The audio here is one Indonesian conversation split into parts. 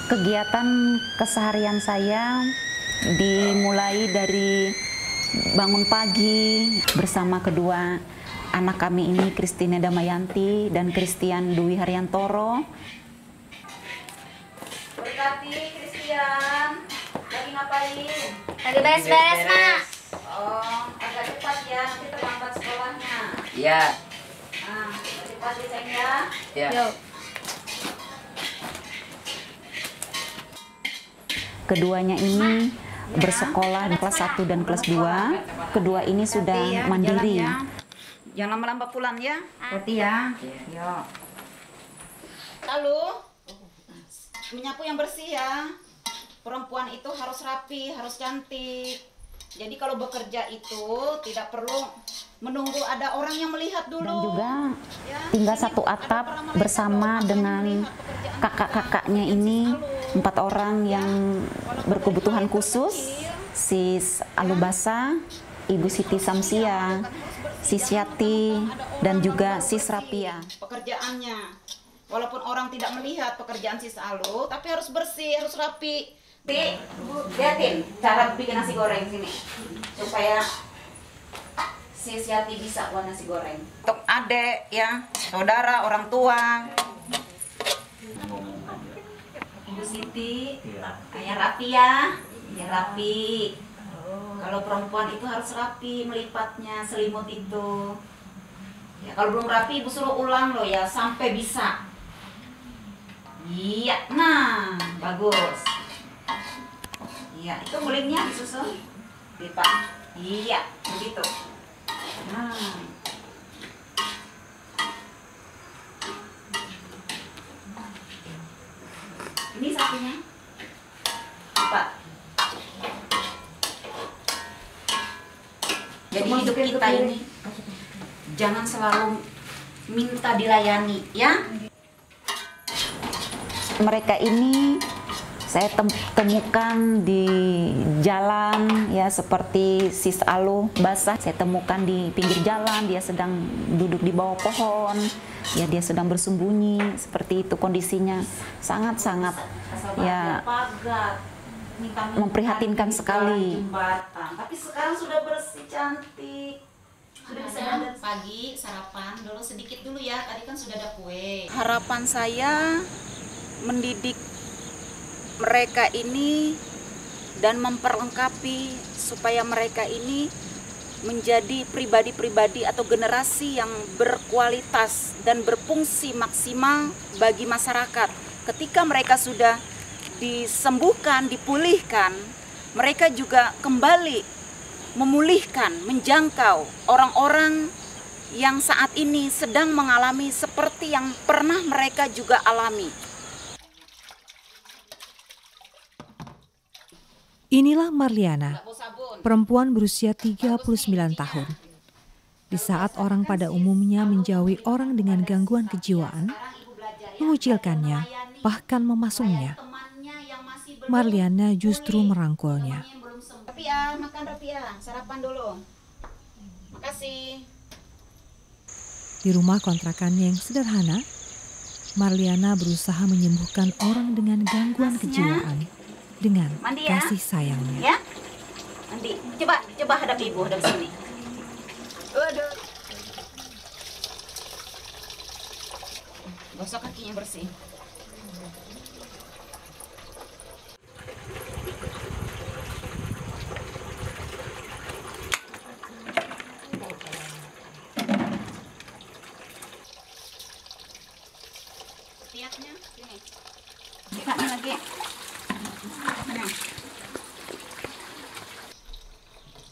Kegiatan keseharian saya dimulai dari bangun pagi bersama kedua anak kami ini, Christine Damayanti dan Christian Dwi Haryantoro. Berkati Christian, lagi ngapain? Lagi beres-beres, Mak. Oh, agak cepat ya, nanti terlambat sekolahnya. Iya. Nah, cepat ya sayang ya. Iya. Yuk. Keduanya ini bersekolah di kelas 1 dan kelas 2. Kedua ini sudah mandiri. Jangan lama-lama pulang ya. Hati ya. Yuk. Lalu menyapu yang bersih ya. Perempuan itu harus rapi, harus cantik. Jadi kalau bekerja itu tidak perlu menunggu ada orang yang melihat dulu. Dan juga tinggal satu atap bersama dengan kakak-kakaknya ini, 4 orang yang berkebutuhan khusus, Sis Alubasa, Ibu Siti Samsia, Sis Yati, dan juga Sis Rapia. Pekerjaannya, walaupun orang tidak melihat pekerjaan Sis Alu, tapi harus bersih, harus rapi. Lihatin cara bikin nasi goreng sini, supaya Sis Yati bisa buat nasi goreng. Untuk adik ya, saudara, orang tua. Ibu Siti, kayak rapi ya, biar rapi. Kalau perempuan itu harus rapi melipatnya, selimut itu. Ya, kalau belum rapi, ibu suruh ulang loh ya, sampai bisa. Iya, nah, bagus. Iya, itu gulingnya disusun, lipat. Iya, begitu. Nah. Ini sapinya. Lipat. Jadi hidup kita ini jangan selalu minta dilayani, ya. Mereka ini saya temukan di jalan ya, seperti Sis Alu Basah. Saya temukan di pinggir jalan, dia sedang duduk di bawah pohon. Ya, dia sedang bersembunyi, seperti itu kondisinya. Sangat-sangat ya memprihatinkan sekali. Tapi sekarang sudah bersih, cantik. Sudah bisa pagi sarapan dulu sedikit dulu ya. Tadi kan sudah ada kue. Harapan saya mendidik mereka ini dan memperlengkapi supaya mereka ini menjadi pribadi-pribadi atau generasi yang berkualitas dan berfungsi maksimal bagi masyarakat. Ketika mereka sudah disembuhkan, dipulihkan, mereka juga kembali memulihkan, menjangkau orang-orang yang saat ini sedang mengalami seperti yang pernah mereka juga alami. Inilah Marliana, perempuan berusia 39 tahun. Di saat orang pada umumnya menjauhi orang dengan gangguan kejiwaan, mengucilkannya, bahkan memasungnya, Marliana justru merangkulnya. Rapia, makan Rapia, sarapan dulu. Makasih. Di rumah kontrakannya yang sederhana, Marliana berusaha menyembuhkan orang dengan gangguan kejiwaan dengan ya? kasih sayangnya. Ya, Andi, coba hadap ibu, hadap sini. Waduh. Gosok kakinya bersih. Tiapnya sini. Bukanya lagi. Nah.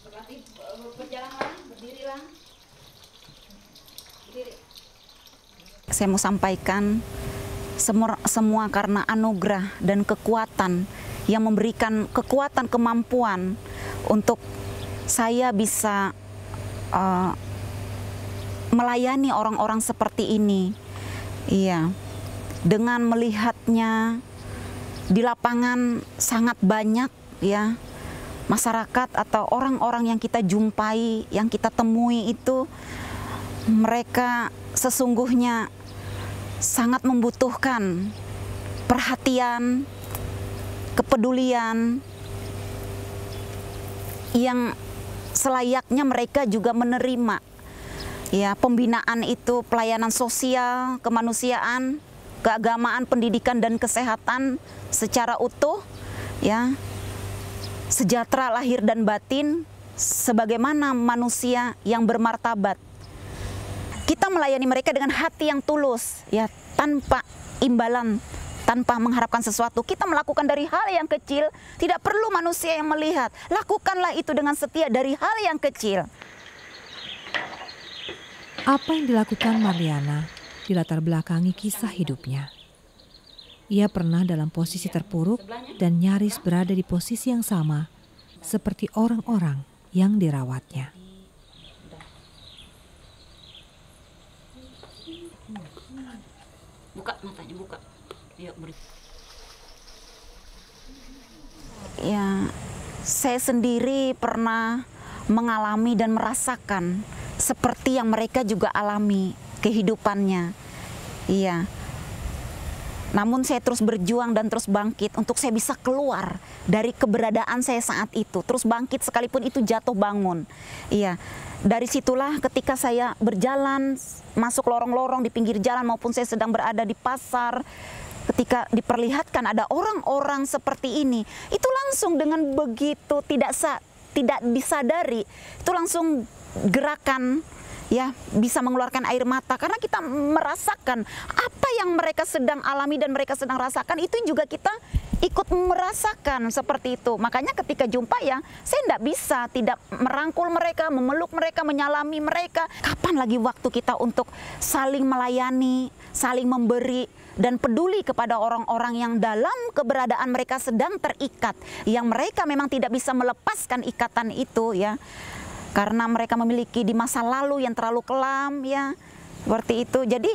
Berlatih berjalanlah, berdirilah. Berdiri. Saya mau sampaikan semua karena anugerah dan kekuatan yang memberikan kekuatan kemampuan untuk saya bisa melayani orang-orang seperti ini. Iya, dengan melihatnya di lapangan sangat banyak ya masyarakat atau orang-orang yang kita jumpai, yang kita temui itu mereka sesungguhnya sangat membutuhkan perhatian, kepedulian yang selayaknya mereka juga menerima. Ya, pembinaan itu pelayanan sosial, kemanusiaan, keagamaan, pendidikan dan kesehatan secara utuh, ya. Sejahtera lahir dan batin sebagaimana manusia yang bermartabat. Kita melayani mereka dengan hati yang tulus, ya, tanpa imbalan, tanpa mengharapkan sesuatu. Kita melakukan dari hal yang kecil, tidak perlu manusia yang melihat. Lakukanlah itu dengan setia dari hal yang kecil. Apa yang dilakukan Marliana dilatar belakangi kisah hidupnya. Ia pernah dalam posisi terpuruk dan nyaris berada di posisi yang sama seperti orang-orang yang dirawatnya. Buka matanya, buka. Yuk, beri. Ya, saya sendiri pernah mengalami dan merasakan seperti yang mereka juga alami kehidupannya. Iya. Namun saya terus berjuang dan terus bangkit untuk saya bisa keluar dari keberadaan saya saat itu. Terus bangkit sekalipun itu jatuh bangun. Iya. Dari situlah ketika saya berjalan masuk lorong-lorong di pinggir jalan maupun saya sedang berada di pasar, ketika diperlihatkan ada orang-orang seperti ini, itu langsung dengan begitu tidak disadari, itu langsung gerakan, ya, bisa mengeluarkan air mata karena kita merasakan apa yang mereka sedang alami dan mereka sedang rasakan, itu juga kita ikut merasakan seperti itu. Makanya ketika jumpa ya, saya tidak bisa tidak merangkul mereka, memeluk mereka, menyalami mereka. Kapan lagi waktu kita untuk saling melayani, saling memberi dan peduli kepada orang-orang yang dalam keberadaan mereka sedang terikat, yang mereka memang tidak bisa melepaskan ikatan itu, ya. Karena mereka memiliki di masa lalu yang terlalu kelam, ya, seperti itu. Jadi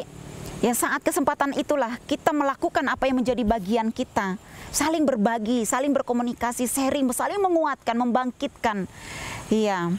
ya saat kesempatan itulah kita melakukan apa yang menjadi bagian kita, saling berbagi, saling berkomunikasi, sharing, saling menguatkan, membangkitkan, iya.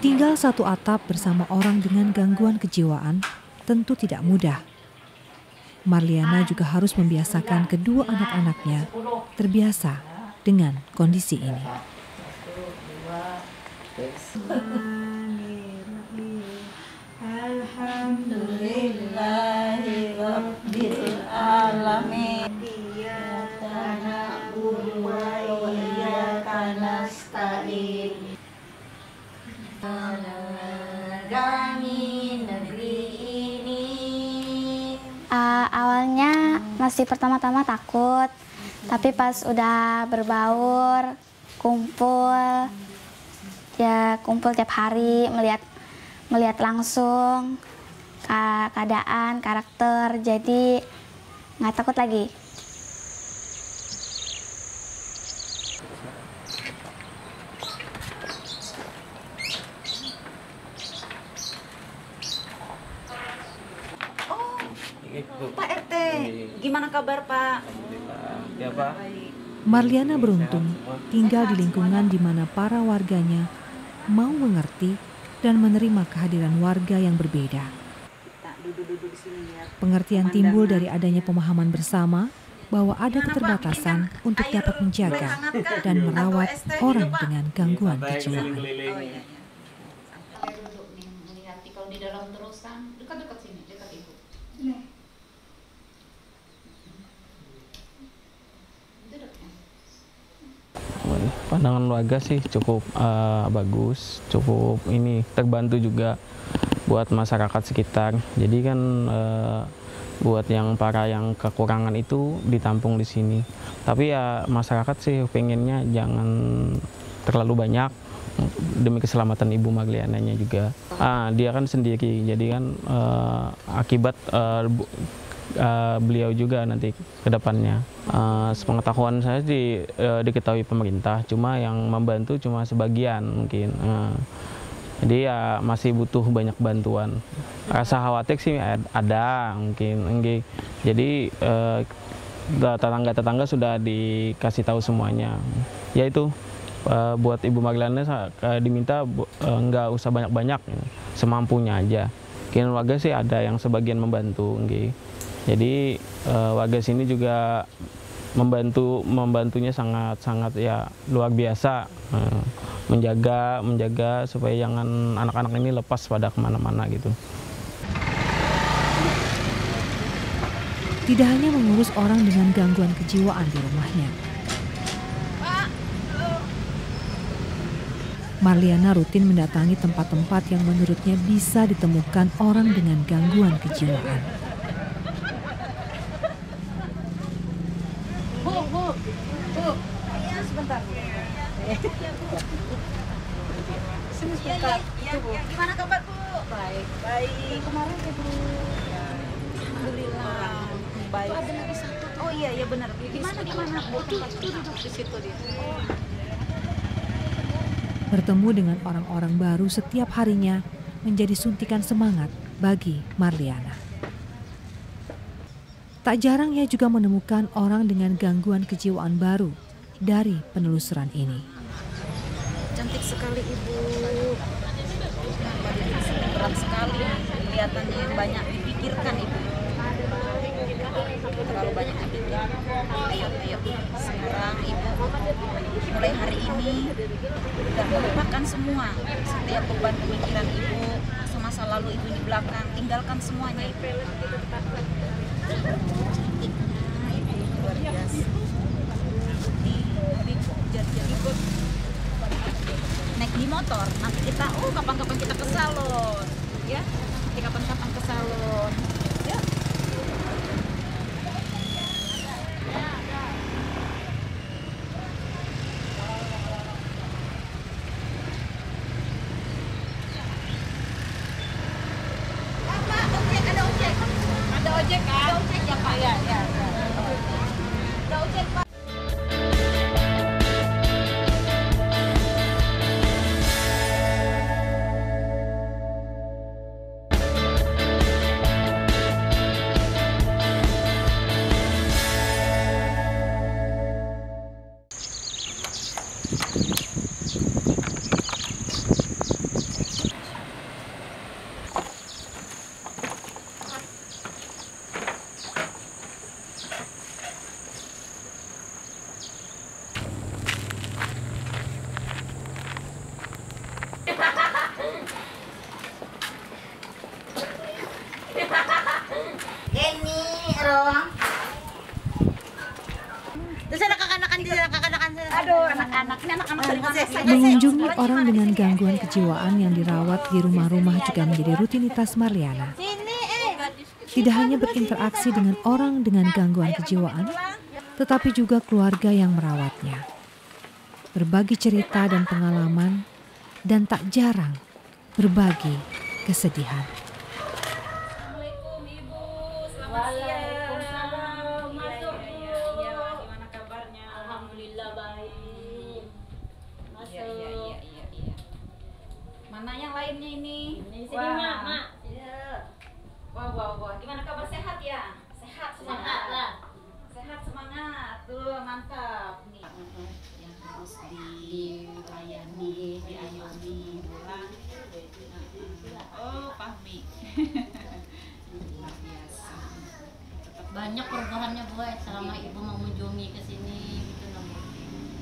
Tinggal satu atap bersama orang dengan gangguan kejiwaan tentu tidak mudah. Marliana juga harus membiasakan kedua anak-anaknya terbiasa dengan kondisi ini. Alhamdulillahirrabbilalamin. Awalnya masih pertama-tama takut, tapi pas udah berbaur, kumpul tiap hari, melihat langsung keadaan, karakter, jadi nggak takut lagi. Pak RT, gimana kabar Pak? Ya Pak. Marliana beruntung tinggal di lingkungan di mana para warganya mau mengerti dan menerima kehadiran warga yang berbeda. Pengertian timbul dari adanya pemahaman bersama bahwa ada keterbatasan untuk dapat menjaga dan merawat orang dengan gangguan kejiwaan. dengan warga sih cukup bagus, cukup ini terbantu juga buat masyarakat sekitar. Jadi kan buat yang yang kekurangan itu ditampung di sini. Tapi ya masyarakat sih pengennya jangan terlalu banyak demi keselamatan Ibu Marliananya juga. Dia kan sendiri, jadi kan akibat beliau juga nanti ke depannya. Sepengetahuan saya diketahui pemerintah, cuma yang membantu cuma sebagian mungkin. Jadi ya masih butuh banyak bantuan. Rasa khawatir sih ada mungkin. Jadi tetangga-tetangga sudah dikasih tahu semuanya. Yaitu buat Ibu Marliana diminta nggak usah banyak-banyak, semampunya aja. Mungkin warga sih ada yang sebagian membantu. Jadi warga sini juga membantunya sangat ya luar biasa. Menjaga supaya jangan anak-anak ini lepas pada kemana-mana gitu. Tidak hanya mengurus orang dengan gangguan kejiwaan di rumahnya, Marliana rutin mendatangi tempat-tempat yang menurutnya bisa ditemukan orang dengan gangguan kejiwaan. Gimana kabar Bu? Baik. Kemarin ya Bu? Alhamdulillah. Baik. Ada lagi satu. Oh iya benar. Gimana Bu? Duduk di situ dia. Bertemu dengan orang-orang baru setiap harinya menjadi suntikan semangat bagi Marliana. Tak jarang ia juga menemukan orang dengan gangguan kejiwaan baru dari penelusuran ini. Cantik sekali Ibu. Berat sekali. Kelihatannya yang banyak dipikirkan Ibu. Terlalu banyak dipikirkan. Ayo. Sekarang Ibu mulai hari ini udah melupakan semua. Setiap beban pemikiran Ibu, masa lalu Ibu di belakang, tinggalkan semuanya Ibu. Cantiknya Ibu luar biasa. Naik di motor, nanti kita kapan-kapan kita ke salon ya, nanti kapan-kapan ke salon ya. Ada ojek ya Pak ya. Ada ojek Pak. Mengunjungi orang dengan gangguan kejiwaan yang dirawat di rumah-rumah juga menjadi rutinitas Marliana. Tidak hanya berinteraksi dengan orang dengan gangguan kejiwaan, tetapi juga keluarga yang merawatnya. Berbagi cerita dan pengalaman, dan tak jarang berbagi kesedihan. Assalamualaikum Ibu, selamat siang. Masuk Bu. Gimana kabarnya? Alhamdulillah baik. Masuk. Iya. Mana yang lainnya ini? Di sini Mak. Wah. Gimana kabar, sehat ya? Sehat Sehat lah. Sehat semangat. Tuh mantap nih. Yang harus dilayani, diayomi, pulang. Oh, Fahmi. Luar biasa. Banyak perubahannya Bu selama Ibu mengunjungi ke sini gitu loh.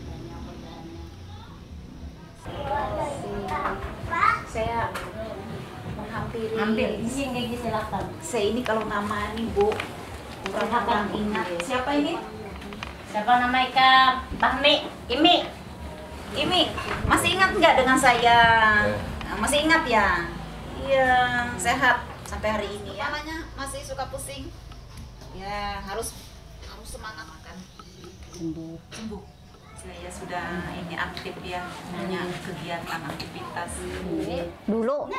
Banyak perubahannya. Saya menghampiri. Ini silakan. Saya ini kalau nama nih Bu, kurang ingat. Siapa ini? Siapa nama Ika? Bahmi, Imi. Imi, masih ingat nggak dengan saya? Masih ingat ya? Iya, sehat sampai hari ini ya. Namanya masih suka pusing. Ya, harus semangat makan. Sembuh. Saya sudah ini aktif ya, punya kegiatan aktivitas. Dulu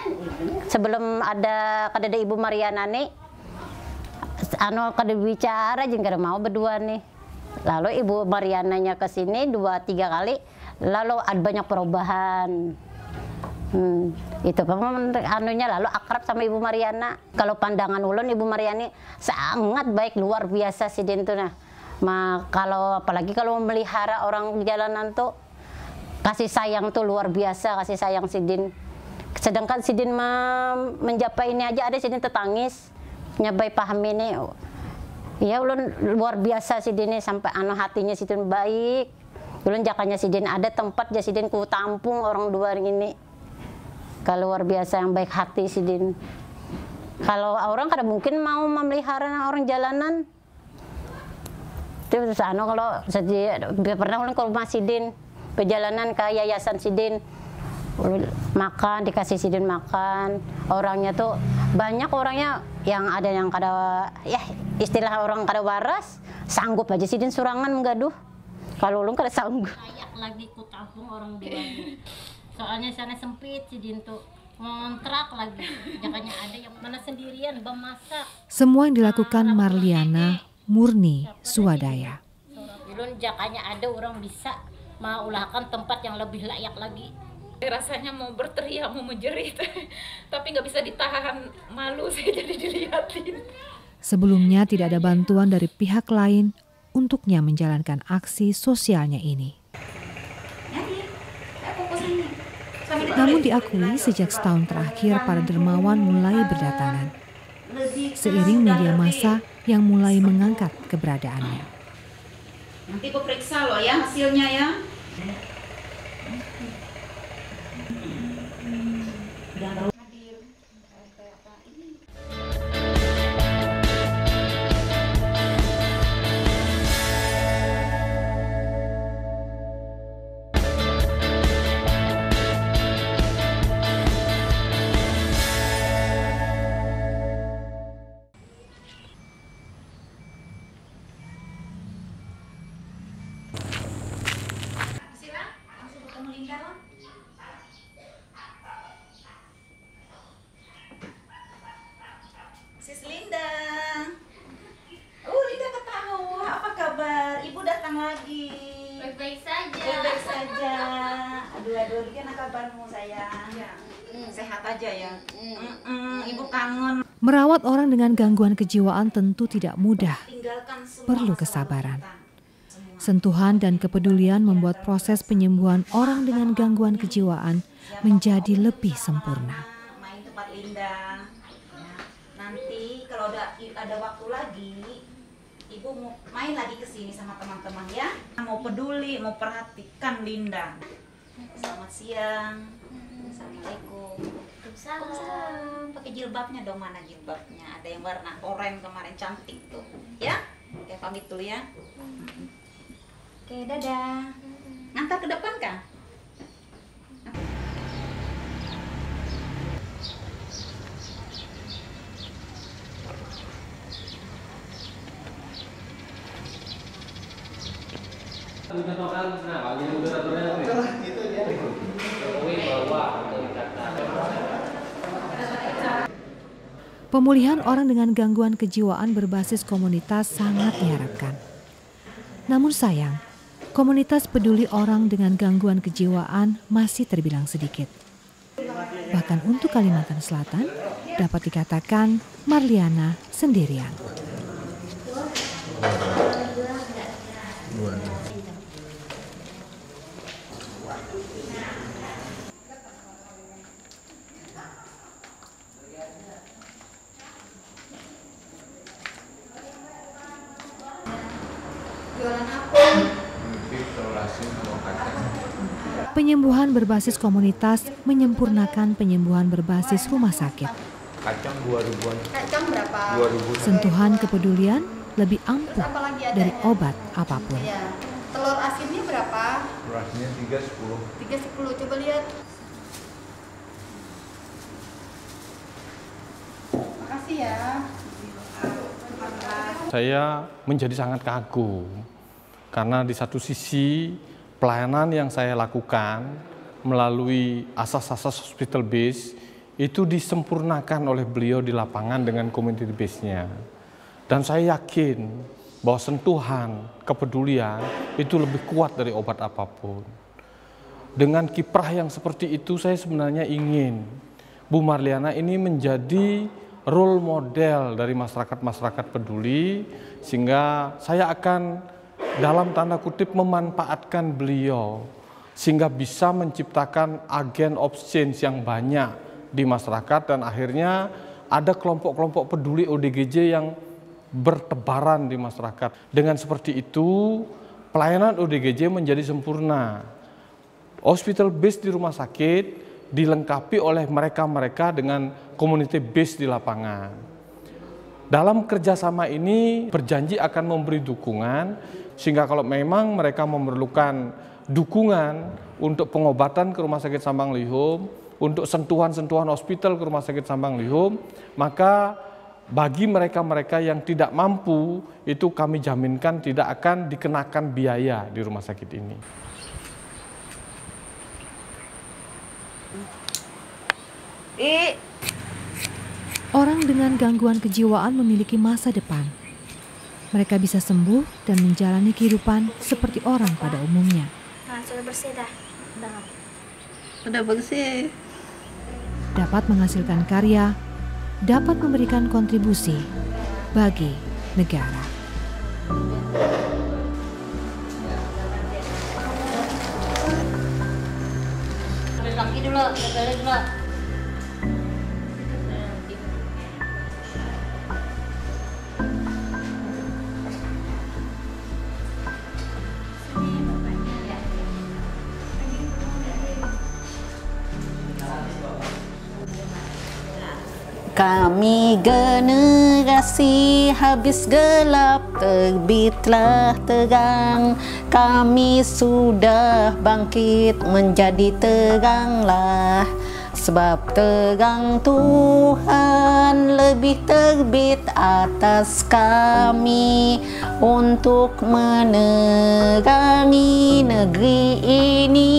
sebelum ada kada Ibu Mariana nih, kada bicara jeung kada mau berdua nih. Lalu Ibu Mariananya ke sini 2-3 kali, lalu ada banyak perubahan. Itu anunya lalu akrab sama Ibu Mariana. Kalau pandangan ulun Ibu Mariani sangat baik, luar biasa Sidin tuh nah. Kalau apalagi kalau memelihara orang di jalanan tuh kasih sayang tuh luar biasa, kasih sayang Sidin. Sedangkan Sidin menjapai ini aja ada Sidin tetangis, nyabai paham ini. Ya ulun luar biasa Sidin ini sampai hatinya Sidin baik. Ulun jakanya Sidin ada tempat ya Sidin ku tampung orang dua ini. Kalau luar biasa yang baik hati Sidin. Kalau orang kada mungkin mau memelihara orang jalanan. Terus kalau pernah ulun ke rumah Sidin, perjalanan ke yayasan Sidin, makan dikasih Sidin makan. Orangnya tuh banyak orangnya yang ada yang kada ya istilah orang kada waras, sanggup aja Sidin surangan menggaduh. Kalau ulun kada sanggup. Kayak lagi ku tampung orang dua. Soalnya sana sempit Sidin tuh ngontrak lagi. Jakanya ada yang mana sendirian bemasak. Semua yang dilakukan Marliana murni swadaya. Ulun jakanya ada orang bisa maulahkan tempat yang lebih layak lagi. Rasanya mau berteriak, mau menjerit, tapi nggak bisa ditahan, malu saya jadi dilihatin. Sebelumnya tidak ada bantuan dari pihak lain untuknya menjalankan aksi sosialnya ini. Namun diakui sejak setahun terakhir para dermawan mulai berdatangan. Seiring media massa yang mulai mengangkat keberadaannya. Nanti aku periksa loh ya hasilnya ya. Sis Linda. Linda ketawa. Apa kabar? Ibu datang lagi. Baik-baik saja. Baik-baik saja. Aduh, gimana kabarmu sayang? Sehat aja ya? Ibu kangen. Merawat orang dengan gangguan kejiwaan tentu tidak mudah, Tinggalkan semua perlu masalah kesabaran. kita. Sentuhan dan kepedulian membuat proses penyembuhan orang dengan gangguan kejiwaan menjadi lebih sempurna. Main tempat Linda. Ya. Nanti kalau ada waktu lagi, Ibu mau main lagi ke sini sama teman-teman ya. Mau peduli, mau perhatikan Linda. Selamat siang. Assalamualaikum. Waalaikumsalam. Pakai jilbabnya dong, mana jilbabnya? Ada yang warna oranye kemarin cantik tuh. Ya? Oke, pamit dulu ya. Oke, dadah. Ngantar ke depan kah? Pemulihan orang dengan gangguan kejiwaan berbasis komunitas sangat diharapkan. Namun sayang, komunitas peduli orang dengan gangguan kejiwaan masih terbilang sedikit. Bahkan untuk Kalimantan Selatan, dapat dikatakan Marliana sendirian. Penyembuhan berbasis komunitas menyempurnakan penyembuhan berbasis rumah sakit. Kacang 2.000-an. Kacang berapa? 2.000. Sentuhan kepedulian lebih ampuh dari obat apapun. Telur asinnya berapa? operasinya 3.10. 3.10, coba lihat. Makasih ya. Saya menjadi sangat kagum karena di satu sisi pelayanan yang saya lakukan melalui asas-asas hospital base itu disempurnakan oleh beliau di lapangan dengan community base-nya. Dan saya yakin bahwa sentuhan, kepedulian itu lebih kuat dari obat apapun. Dengan kiprah yang seperti itu saya sebenarnya ingin Bu Marliana ini menjadi role model dari masyarakat-masyarakat peduli, sehingga saya akan dalam tanda kutip memanfaatkan beliau sehingga bisa menciptakan agen of change yang banyak di masyarakat, dan akhirnya ada kelompok-kelompok peduli ODGJ yang bertebaran di masyarakat. Dengan seperti itu pelayanan ODGJ menjadi sempurna. Hospital base di rumah sakit dilengkapi oleh mereka-mereka dengan community base di lapangan. Dalam kerjasama ini berjanji akan memberi dukungan, sehingga kalau memang mereka memerlukan dukungan untuk pengobatan ke Rumah Sakit Sambang Lihum, untuk sentuhan-sentuhan hospital ke Rumah Sakit Sambang Lihum, maka bagi mereka-mereka yang tidak mampu, itu kami jaminkan tidak akan dikenakan biaya di rumah sakit ini. Orang dengan gangguan kejiwaan memiliki masa depan. Mereka bisa sembuh dan menjalani kehidupan seperti orang pada umumnya. Nah, sudah bersih dah. Udah bersih. Dapat menghasilkan karya, dapat memberikan kontribusi bagi negara. Kaki dulu, balik dulu. Kami generasi habis gelap, terbitlah terang. Kami sudah bangkit menjadi teranglah. Sebab terang Tuhan lebih terbit atas kami untuk menerangi negeri ini.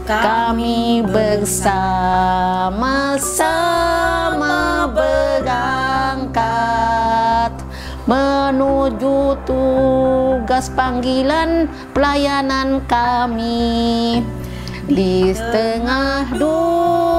Kami bersama-sama berangkat menuju tugas panggilan pelayanan kami di tengah dunia